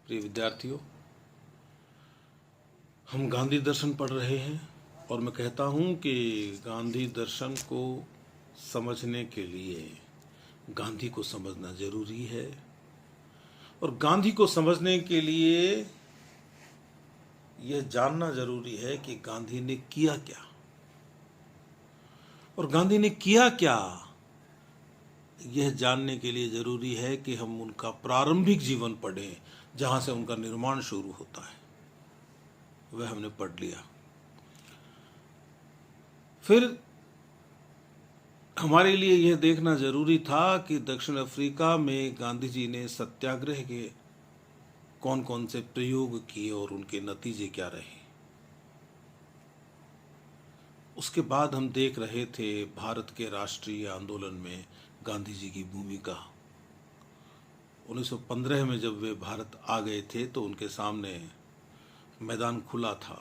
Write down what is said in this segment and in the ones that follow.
प्रिय विद्यार्थियों, हम गांधी दर्शन पढ़ रहे हैं और मैं कहता हूं कि गांधी दर्शन को समझने के लिए गांधी को समझना जरूरी है और गांधी को समझने के लिए यह जानना जरूरी है कि गांधी ने किया क्या और गांधी ने किया क्या। यह जानने के लिए जरूरी है कि हम उनका प्रारंभिक जीवन पढ़ें, जहां से उनका निर्माण शुरू होता है, वह हमने पढ़ लिया। फिर हमारे लिए यह देखना जरूरी था कि दक्षिण अफ्रीका में गांधी जी ने सत्याग्रह के कौन कौन से प्रयोग किए और उनके नतीजे क्या रहे। उसके बाद हम देख रहे थे भारत के राष्ट्रीय आंदोलन में गांधी जी की भूमिका। 1915 में जब वे भारत आ गए थे तो उनके सामने मैदान खुला था।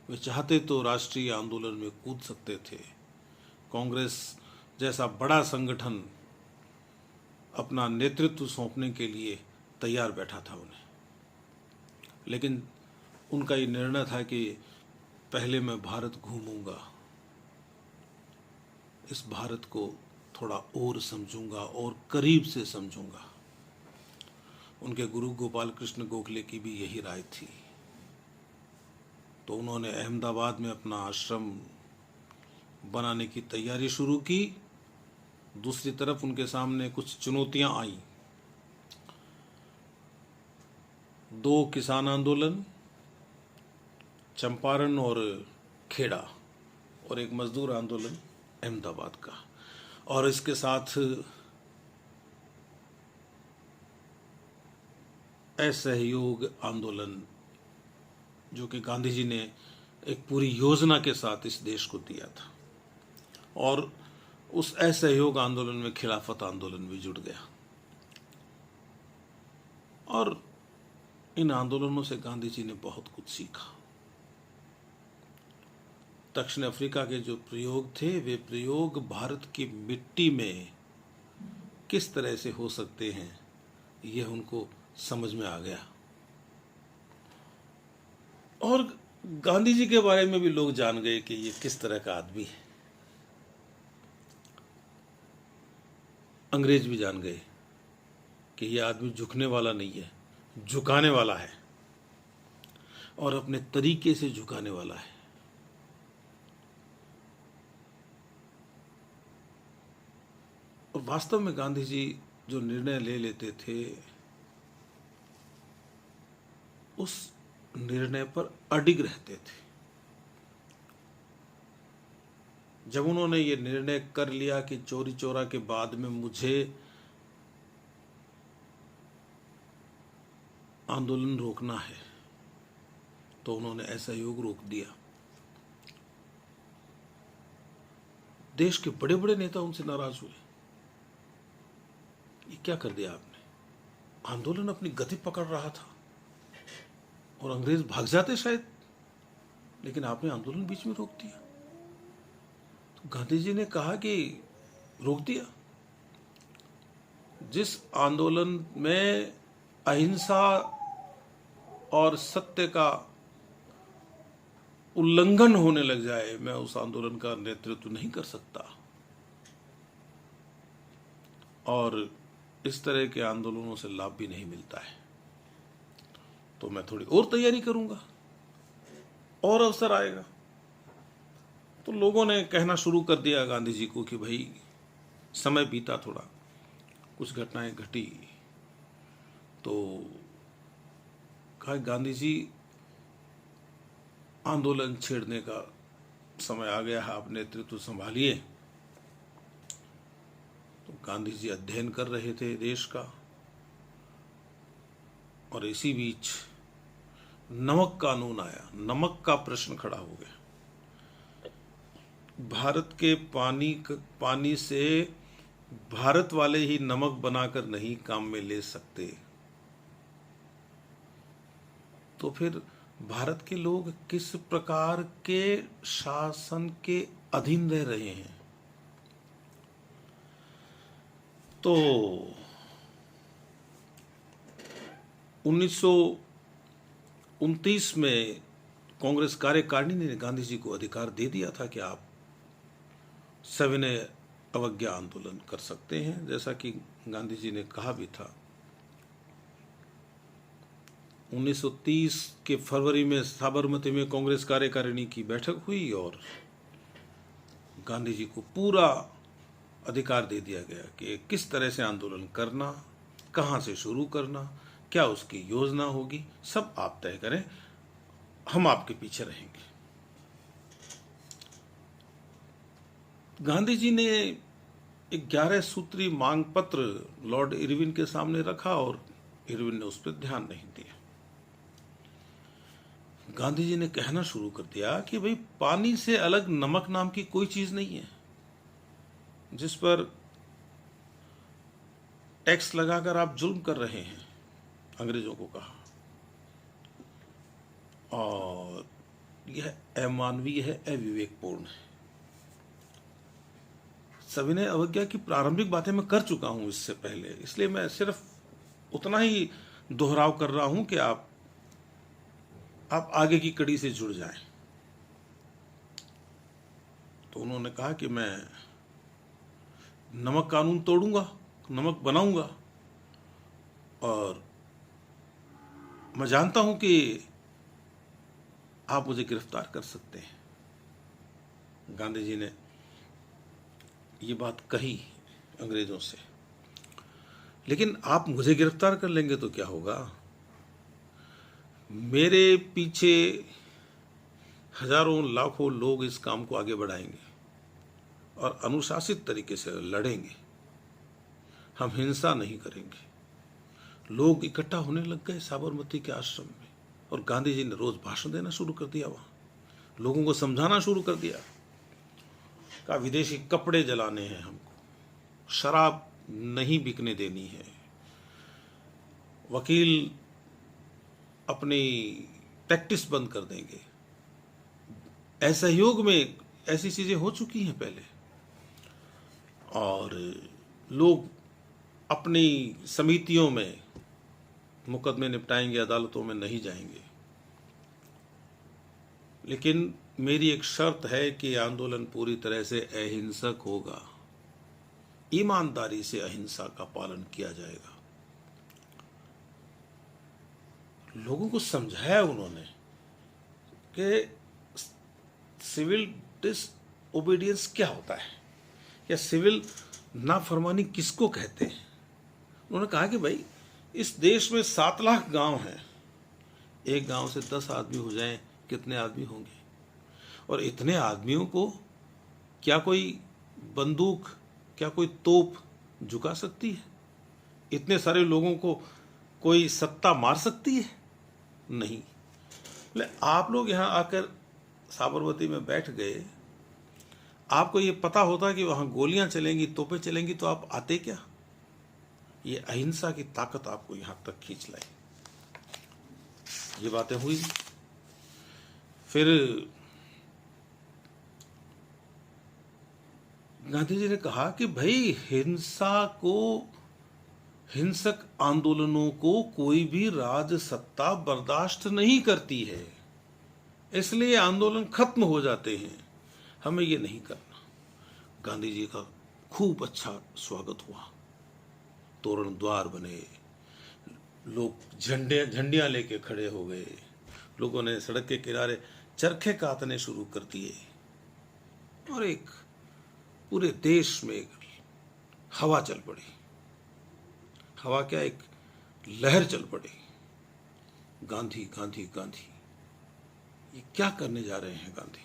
वे चाहते तो राष्ट्रीय आंदोलन में कूद सकते थे। कांग्रेस जैसा बड़ा संगठन अपना नेतृत्व सौंपने के लिए तैयार बैठा था उन्हें, लेकिन उनका ये निर्णय था कि पहले मैं भारत घूमूंगा, इस भारत को थोड़ा और समझूंगा और करीब से समझूंगा। उनके गुरु गोपाल कृष्ण गोखले की भी यही राय थी। तो उन्होंने अहमदाबाद में अपना आश्रम बनाने की तैयारी शुरू की। दूसरी तरफ उनके सामने कुछ चुनौतियां आईं। 2 किसान आंदोलन, चंपारण और खेड़ा, और एक मजदूर आंदोलन अहमदाबाद का, और इसके साथ असहयोग आंदोलन, जो कि गांधी जी ने एक पूरी योजना के साथ इस देश को दिया था। और उस असहयोग आंदोलन में खिलाफत आंदोलन भी जुड़ गया और इन आंदोलनों से गांधी जी ने बहुत कुछ सीखा। दक्षिण अफ्रीका के जो प्रयोग थे, वे प्रयोग भारत की मिट्टी में किस तरह से हो सकते हैं, यह उनको समझ में आ गया। और गांधी जी के बारे में भी लोग जान गए कि ये किस तरह का आदमी है। अंग्रेज भी जान गए कि यह आदमी झुकने वाला नहीं है, झुकाने वाला है, और अपने तरीके से झुकाने वाला है। और वास्तव में गांधी जी जो निर्णय ले लेते थे, उस निर्णय पर अडिग रहते थे। जब उन्होंने ये निर्णय कर लिया कि चोरी चोरा के बाद में मुझे आंदोलन रोकना है, तो उन्होंने असहयोग रोक दिया। देश के बड़े बड़े नेता उनसे नाराज हुए। ये क्या कर दिया आपने? आंदोलन अपनी गति पकड़ रहा था और अंग्रेज भाग जाते शायद, लेकिन आपने आंदोलन बीच में रोक दिया। तो गांधी जी ने कहा कि रोक दिया। जिस आंदोलन में अहिंसा और सत्य का उल्लंघन होने लग जाए, मैं उस आंदोलन का नेतृत्व नहीं कर सकता, और इस तरह के आंदोलनों से लाभ भी नहीं मिलता है। तो मैं थोड़ी और तैयारी करूंगा, और अवसर आएगा। तो लोगों ने कहना शुरू कर दिया गांधी जी को कि भाई समय बीता, थोड़ा कुछ घटनाएं घटी, तो कहा गांधी जी आंदोलन छेड़ने का समय आ गया है, आप नेतृत्व संभालिए। तो गांधी जी अध्ययन कर रहे थे देश का, और इसी बीच नमक कानून आया। नमक का प्रश्न खड़ा हो गया। भारत के पानी से भारत वाले ही नमक बनाकर नहीं काम में ले सकते, तो फिर भारत के लोग किस प्रकार के शासन के अधीन रह रहे हैं? तो 1929 में कांग्रेस कार्यकारिणी ने गांधी जी को अधिकार दे दिया था कि आप सविनय अवज्ञा आंदोलन कर सकते हैं, जैसा कि गांधी जी ने कहा भी था। 1930 के फरवरी में साबरमती में कांग्रेस कार्यकारिणी की बैठक हुई और गांधी जी को पूरा अधिकार दे दिया गया कि किस तरह से आंदोलन करना, कहां से शुरू करना, क्या उसकी योजना होगी, सब आप तय करें, हम आपके पीछे रहेंगे। गांधी जी ने एक 11 सूत्री मांग पत्र लॉर्ड इरविन के सामने रखा और इरविन ने उस पर ध्यान नहीं दिया। गांधी जी ने कहना शुरू कर दिया कि भाई पानी से अलग नमक नाम की कोई चीज नहीं है, जिस पर टैक्स लगाकर आप जुल्म कर रहे हैं, अंग्रेजों को कहा, और यह अमानवीय है, अविवेकपूर्ण है। सविनय अवज्ञा की प्रारंभिक बातें मैं कर चुका हूं इससे पहले, इसलिए मैं सिर्फ उतना ही दोहराव कर रहा हूं कि आप आगे की कड़ी से जुड़ जाएं। तो उन्होंने कहा कि मैं नमक कानून तोड़ूंगा, नमक बनाऊंगा, और मैं जानता हूं कि आप मुझे गिरफ्तार कर सकते हैं। गांधी जी ने ये बात कही अंग्रेजों से, लेकिन आप मुझे गिरफ्तार कर लेंगे तो क्या होगा? मेरे पीछे हजारों लाखों लोग इस काम को आगे बढ़ाएंगे और अनुशासित तरीके से लड़ेंगे। हम हिंसा नहीं करेंगे। लोग इकट्ठा होने लग गए साबरमती के आश्रम में, और गांधी जी ने रोज भाषण देना शुरू कर दिया, वहां लोगों को समझाना शुरू कर दिया। का विदेशी कपड़े जलाने हैं हमको, शराब नहीं बिकने देनी है, वकील अपनी प्रैक्टिस बंद कर देंगे। असहयोग में ऐसी चीजें हो चुकी हैं पहले, और लोग अपनी समितियों में मुकदमे निपटाएंगे, अदालतों में नहीं जाएंगे। लेकिन मेरी एक शर्त है कि आंदोलन पूरी तरह से अहिंसक होगा, ईमानदारी से अहिंसा का पालन किया जाएगा। लोगों को समझाया उन्होंने कि सिविल डिसओबीडियंस क्या होता है, या सिविल नाफरमानी किसको कहते हैं। उन्होंने कहा कि भाई इस देश में 7 लाख गांव हैं, एक गांव से 10 आदमी हो जाएं, कितने आदमी होंगे? और इतने आदमियों को क्या कोई बंदूक, क्या कोई तोप झुका सकती है? इतने सारे लोगों को कोई सत्ता मार सकती है? नहीं। आप लोग यहां आकर साबरमती में बैठ गए, आपको ये पता होता कि वहां गोलियां चलेंगी, तोपें चलेंगी, तो आप आते क्या? ये अहिंसा की ताकत आपको यहां तक खींच लाई। ये बातें हुई। फिर गांधी जी ने कहा कि भाई हिंसक आंदोलनों को कोई भी राज सत्ता बर्दाश्त नहीं करती है, इसलिए आंदोलन खत्म हो जाते हैं, हमें ये नहीं करना। गांधी जी का खूब अच्छा स्वागत हुआ, तोरण द्वार बने, लोग झंडियां लेके खड़े हो गए, लोगों ने सड़क के किनारे चरखे काटने शुरू कर दिए, और एक पूरे देश में एक हवा चल पड़ी। हवा क्या, एक लहर चल पड़ी। गांधी गांधी गांधी, ये क्या करने जा रहे हैं गांधी?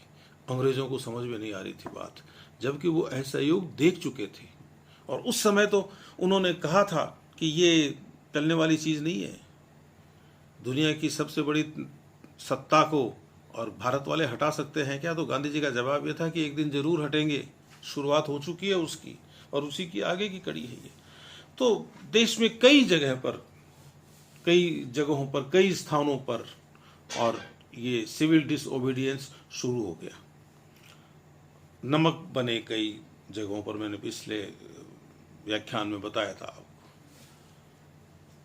अंग्रेजों को समझ में नहीं आ रही थी बात, जबकि वो असहयोग देख चुके थे, और उस समय तो उन्होंने कहा था कि ये चलने वाली चीज नहीं है, दुनिया की सबसे बड़ी सत्ता को और भारत वाले हटा सकते हैं क्या? तो गांधी जी का जवाब यह था कि एक दिन जरूर हटेंगे, शुरुआत हो चुकी है उसकी, और उसी की आगे की कड़ी है ये। तो देश में कई जगहों पर, कई स्थानों पर, और ये सिविल डिसओबीडियंस शुरू हो गया। नमक बने कई जगहों पर, मैंने पिछले व्याख्यान में बताया था।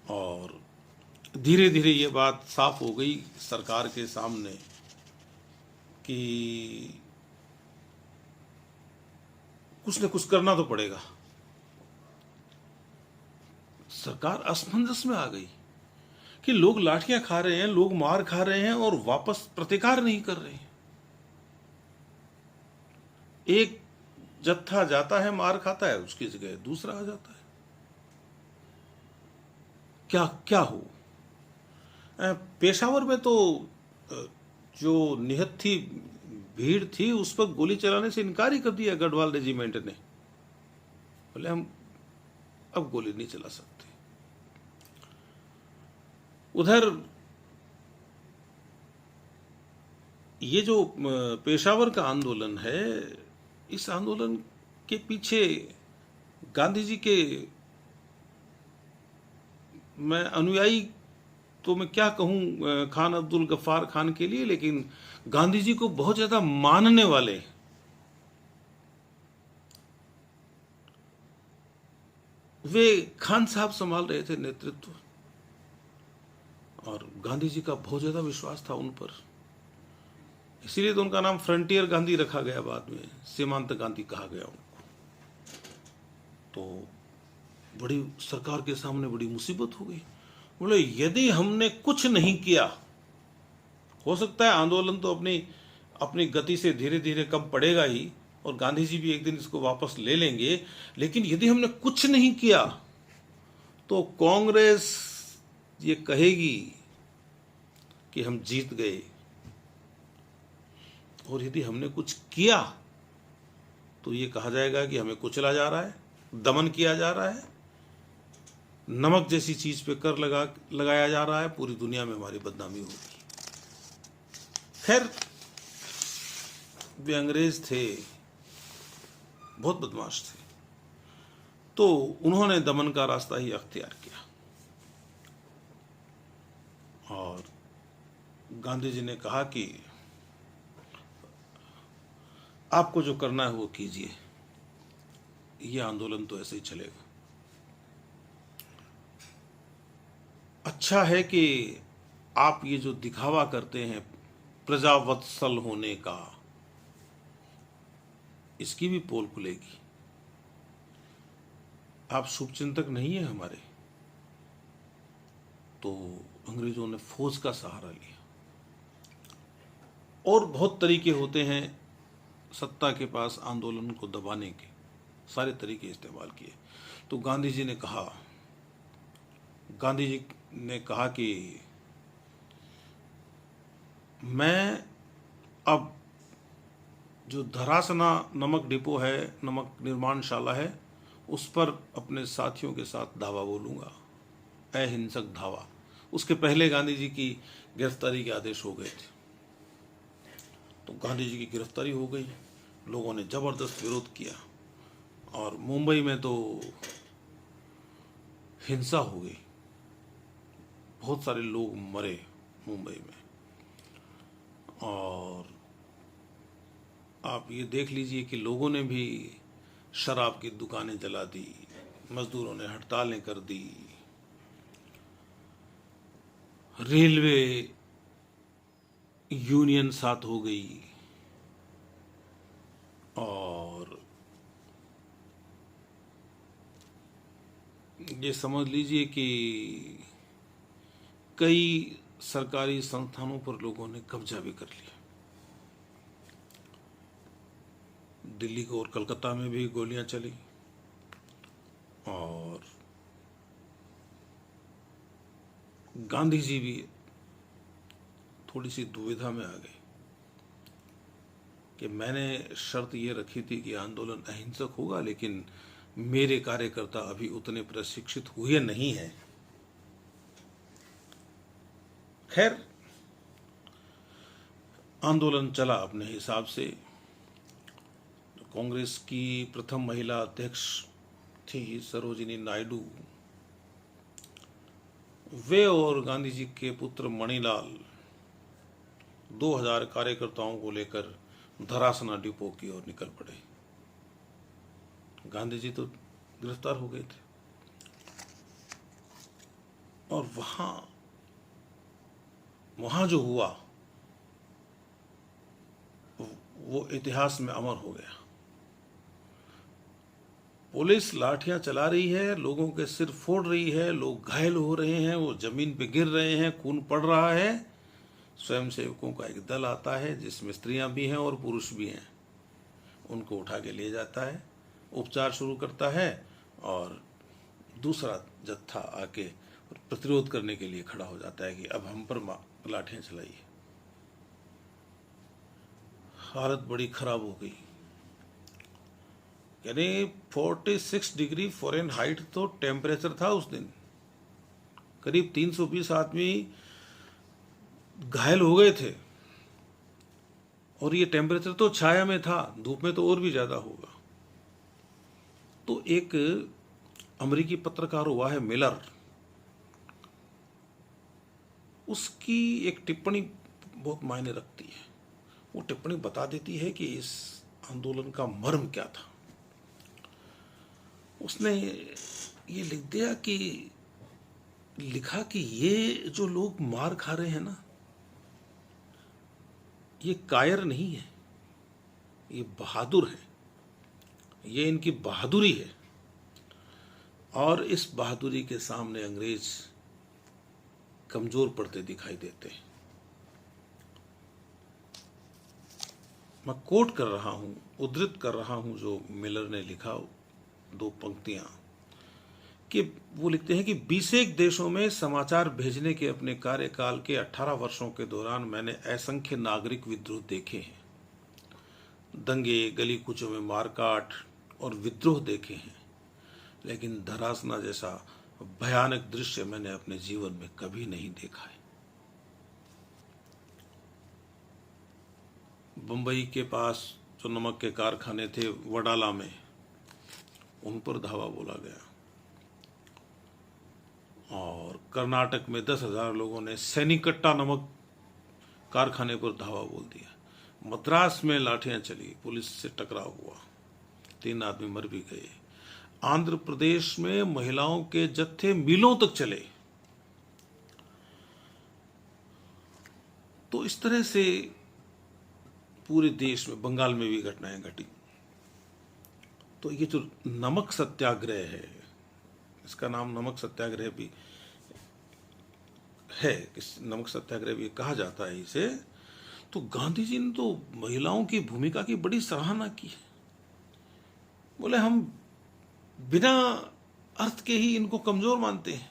और धीरे धीरे ये बात साफ हो गई सरकार के सामने कि कुछ न कुछ करना तो पड़ेगा। सरकार असमंजस में आ गई कि लोग लाठियां खा रहे हैं, लोग मार खा रहे हैं और वापस प्रतिकार नहीं कर रहे हैं। एक जत्था जाता है, मार खाता है, उसकी जगह दूसरा आ जाता है। क्या क्या हो। पेशावर में तो जो निहत्थी थी भीड़ थी उस पर गोली चलाने से इनकार ही कर दिया गढ़वाल रेजिमेंट ने। बोले हम अब गोली नहीं चला सकते। उधर ये जो पेशावर का आंदोलन है, इस आंदोलन के पीछे गांधी जी के मैं अनुयायी तो मैं क्या कहूं खान अब्दुल गफ्फार खान के लिए, लेकिन गांधी जी को बहुत ज्यादा मानने वाले वे खान साहब संभाल रहे थे नेतृत्व, और गांधी जी का बहुत ज्यादा विश्वास था उन पर। इसीलिए तो उनका नाम फ्रंटियर गांधी रखा गया, बाद में सीमांत गांधी कहा गया उनको। तो बड़ी सरकार के सामने बड़ी मुसीबत हो गई। बोले यदि हमने कुछ नहीं किया, हो सकता है आंदोलन तो अपनी गति से धीरे धीरे कम पड़ेगा ही और गांधी जी भी एक दिन इसको वापस ले लेंगे, लेकिन यदि हमने कुछ नहीं किया तो कांग्रेस ये कहेगी कि हम जीत गए, और यदि हमने कुछ किया तो ये कहा जाएगा कि हमें कुचला जा रहा है, दमन किया जा रहा है, नमक जैसी चीज पे कर लगाया जा रहा है, पूरी दुनिया में हमारी बदनामी होगी। खैर वे अंग्रेज थे, बहुत बदमाश थे, तो उन्होंने दमन का रास्ता ही अख्तियार किया और गांधी जी ने कहा कि आपको जो करना है वो कीजिए, ये आंदोलन तो ऐसे ही चलेगा। अच्छा है कि आप ये जो दिखावा करते हैं प्रजावत्सल होने का, इसकी भी पोल खुलेगी। आप शुभचिंतक नहीं है हमारे, तो अंग्रेजों ने फौज का सहारा लिया। और बहुत तरीके होते हैं सत्ता के पास आंदोलन को दबाने के, सारे तरीके इस्तेमाल किए। तो गांधी जी ने कहा कि मैं अब जो धरासना नमक डिपो है, नमक निर्माणशाला है, उस पर अपने साथियों के साथ धावा बोलूंगा, अहिंसक धावा। उसके पहले गांधी जी की गिरफ्तारी के आदेश हो गए थे, तो गांधी जी की गिरफ्तारी हो गई। लोगों ने जबरदस्त विरोध किया और मुंबई में तो हिंसा हो गई, बहुत सारे लोग मरे मुंबई में। और आप ये देख लीजिए कि लोगों ने भी शराब की दुकानें जला दी, मजदूरों ने हड़तालें कर दी, रेलवे यूनियन साथ हो गई, और ये समझ लीजिए कि कई सरकारी संस्थानों पर लोगों ने कब्जा भी कर लिया। दिल्ली को और कलकत्ता में भी गोलियां चली और गांधी जी भी थोड़ी सी दुविधा में आ गए कि मैंने शर्त ये रखी थी कि आंदोलन अहिंसक होगा, लेकिन मेरे कार्यकर्ता अभी उतने प्रशिक्षित हुए नहीं हैं। खैर आंदोलन चला अपने हिसाब से। कांग्रेस की प्रथम महिला अध्यक्ष थी सरोजिनी नायडू, वे और गांधी जी के पुत्र मणिलाल 2000 कार्यकर्ताओं को लेकर धरासना डिपो की ओर निकल पड़े। गांधी जी तो गिरफ्तार हो गए थे और वहां वहां जो हुआ वो इतिहास में अमर हो गया। पुलिस लाठियां चला रही है, लोगों के सिर फोड़ रही है, लोग घायल हो रहे हैं, वो जमीन पे गिर रहे हैं, खून पड़ रहा है। स्वयंसेवकों का एक दल आता है जिसमें स्त्रियां भी हैं और पुरुष भी हैं, उनको उठा के ले जाता है, उपचार शुरू करता है और दूसरा जत्था आके प्रतिरोध करने के लिए खड़ा हो जाता है कि अब हम पर लाठियां चलाइए। हालत बड़ी खराब हो गई, यानी 46 डिग्री फ़ारेनहाइट तो टेम्परेचर था उस दिन। करीब 320 आदमी घायल हो गए थे और ये टेम्परेचर तो छाया में था, धूप में तो और भी ज्यादा होगा। तो एक अमेरिकी पत्रकार हुआ है मिलर, उसकी एक टिप्पणी बहुत मायने रखती है। वो टिप्पणी बता देती है कि इस आंदोलन का मर्म क्या था। उसने ये लिखा कि ये जो लोग मार खा रहे हैं ना, ये कायर नहीं है, ये बहादुर है, ये इनकी बहादुरी है और इस बहादुरी के सामने अंग्रेज कमजोर पड़ते दिखाई देते हैं। मैं कोट कर रहा हूं, उद्धृत कर रहा हूं जो मिलर ने लिखा, दो पंक्तियां कि वो लिखते हैं कि 21 देशों में समाचार भेजने के अपने कार्यकाल के 18 वर्षों के दौरान मैंने असंख्य नागरिक विद्रोह देखे हैं, दंगे, गली कूचों में मारकाट और विद्रोह देखे हैं, लेकिन धरासना जैसा भयानक दृश्य मैंने अपने जीवन में कभी नहीं देखा है। बंबई के पास जो नमक के कारखाने थे वडाला में, उन पर धावा बोला गया और कर्नाटक में 10,000 लोगों ने सैनिकट्टा नमक कारखाने पर धावा बोल दिया। मद्रास में लाठियां चली, पुलिस से टकराव हुआ, 3 आदमी मर भी गए। आंध्र प्रदेश में महिलाओं के जत्थे मीलों तक चले। तो इस तरह से पूरे देश में, बंगाल में भी घटनाएं घटी। तो ये जो नमक सत्याग्रह है, इसका नाम नमक सत्याग्रह भी है, नमक सत्याग्रह भी कहा जाता है इसे। तो गांधी जी ने तो महिलाओं की भूमिका की बड़ी सराहना की है। बोले हम बिना अर्थ के ही इनको कमजोर मानते हैं,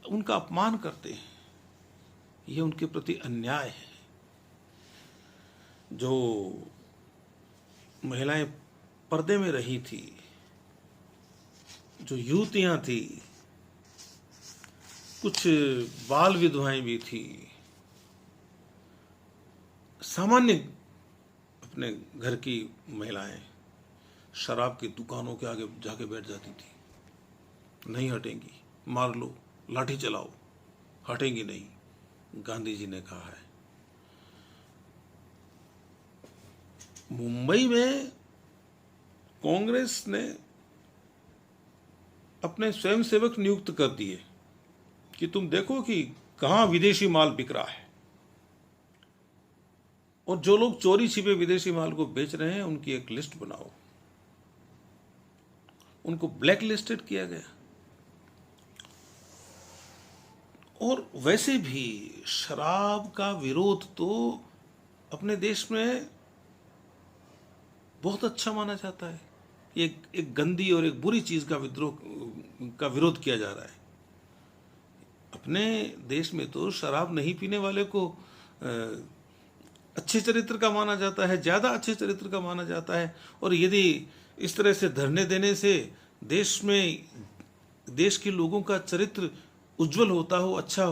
उनका अपमान करते हैं, यह उनके प्रति अन्याय है। जो महिलाएं पर्दे में रही थी, जो युवतियां थी, कुछ बाल विधवाएं भी थी, सामान्य अपने घर की महिलाएं शराब की दुकानों के आगे जाके बैठ जाती थी, नहीं हटेंगी, मार लो, लाठी चलाओ, हटेंगी नहीं। गांधी जी ने कहा है। मुंबई में कांग्रेस ने अपने स्वयंसेवक नियुक्त कर दिए कि तुम देखो कि कहां विदेशी माल बिक रहा है, और जो लोग चोरी छिपे विदेशी माल को बेच रहे हैं उनकी एक लिस्ट बनाओ। उनको ब्लैक लिस्टेड किया गया। और वैसे भी शराब का विरोध तो अपने देश में बहुत अच्छा माना जाता है। एक गंदी और एक बुरी चीज का विरोध किया जा रहा है। अपने देश में तो शराब नहीं पीने वाले को अच्छे चरित्र का माना जाता है, ज्यादा अच्छे चरित्र का माना जाता है। और यदि इस तरह से धरने देने से देश के लोगों का चरित्र उज्जवल होता हो, अच्छा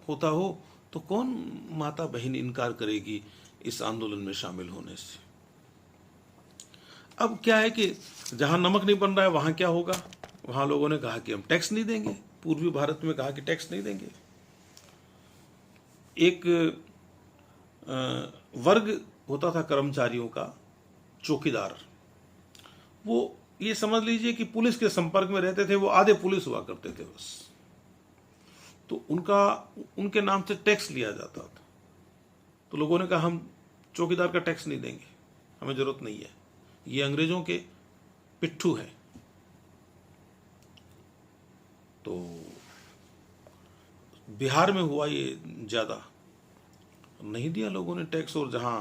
होता हो, तो कौन माता बहन इनकार करेगी इस आंदोलन में शामिल होने से। अब क्या है कि जहां नमक नहीं बन रहा है वहां क्या होगा, वहां लोगों ने कहा कि हम टैक्स नहीं देंगे। पूर्वी भारत में कहा कि टैक्स नहीं देंगे। एक वर्ग होता था कर्मचारियों का, चौकीदार, वो ये समझ लीजिए कि पुलिस के संपर्क में रहते थे, वो आधे पुलिस हुआ करते थे बस। तो उनके नाम से टैक्स लिया जाता था। तो लोगों ने कहा हम चौकीदार का टैक्स नहीं देंगे, हमें जरूरत नहीं है, ये अंग्रेजों के पिट्ठू है। तो बिहार में हुआ ये ज्यादा, नहीं दिया लोगों ने टैक्स, और जहां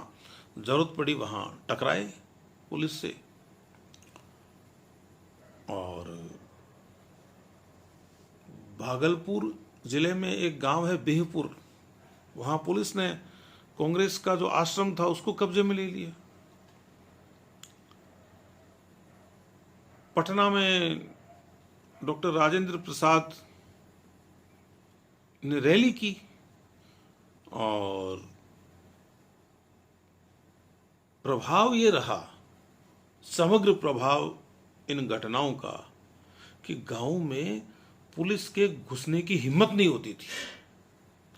जरूरत पड़ी वहां टकराए पुलिस से। और भागलपुर जिले में एक गांव है बिहपुर, वहां पुलिस ने कांग्रेस का जो आश्रम था उसको कब्जे में ले लिया। पटना में डॉक्टर राजेंद्र प्रसाद ने रैली की और प्रभाव ये रहा, समग्र प्रभाव इन घटनाओं का, कि गांव में पुलिस के घुसने की हिम्मत नहीं होती थी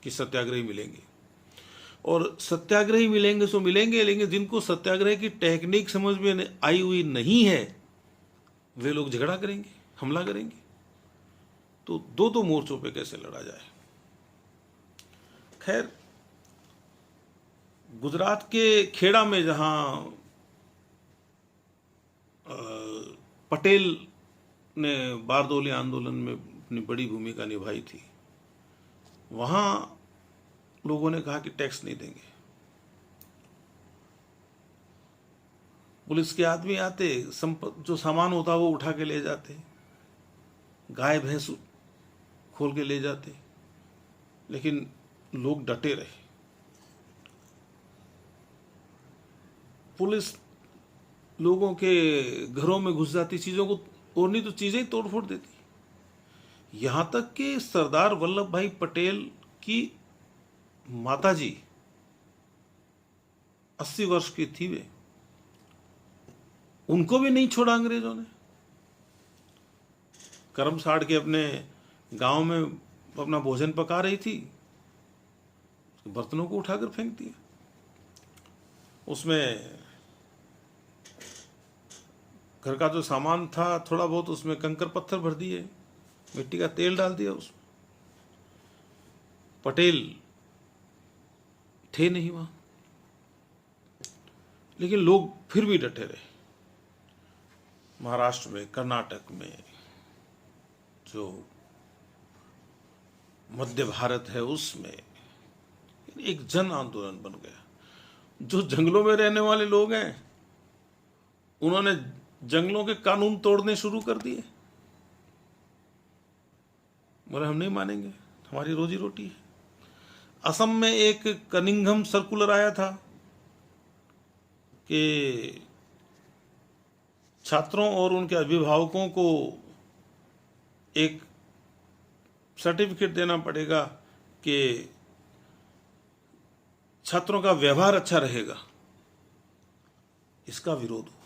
कि सत्याग्रही मिलेंगे, और सत्याग्रही मिलेंगे सो मिलेंगे, लेकिन जिनको सत्याग्रह की टेक्निक समझ में आई हुई नहीं है वे लोग झगड़ा करेंगे, हमला करेंगे। तो दो मोर्चों पे कैसे लड़ा जाए। खैर, गुजरात के खेड़ा में जहां पटेल ने बारदोली आंदोलन में अपनी बड़ी भूमिका निभाई थी, वहां लोगों ने कहा कि टैक्स नहीं देंगे। पुलिस के आदमी आते, जो सामान होता वो उठा के ले जाते, गाय भैंस खोल के ले जाते, लेकिन लोग डटे रहे। पुलिस लोगों के घरों में घुस जाती, चीजों को, और नहीं तो चीजें ही तोड़ फोड़ देती। यहां तक कि सरदार वल्लभ भाई पटेल की माताजी 80 वर्ष की थी, वे, उनको भी नहीं छोड़ा अंग्रेजों ने। करम साड़ के अपने गांव में अपना भोजन पका रही थी, बर्तनों को उठाकर फेंक दिया, उसमें घर का जो सामान था थोड़ा बहुत, उसमें कंकर पत्थर भर दिए, मिट्टी का तेल डाल दिया उसमें। पटेल थे नहीं वहां, लेकिन लोग फिर भी डटे रहे। महाराष्ट्र में, कर्नाटक में, जो मध्य भारत है, उसमें एक जन आंदोलन बन गया। जो जंगलों में रहने वाले लोग हैं, उन्होंने जंगलों के कानून तोड़ने शुरू कर दिए। बोले हम नहीं मानेंगे, हमारी रोजी रोटी है। असम में एक कनिंघम सर्कुलर आया था कि छात्रों और उनके अभिभावकों को एक सर्टिफिकेट देना पड़ेगा कि छात्रों का व्यवहार अच्छा रहेगा। इसका विरोध हुआ।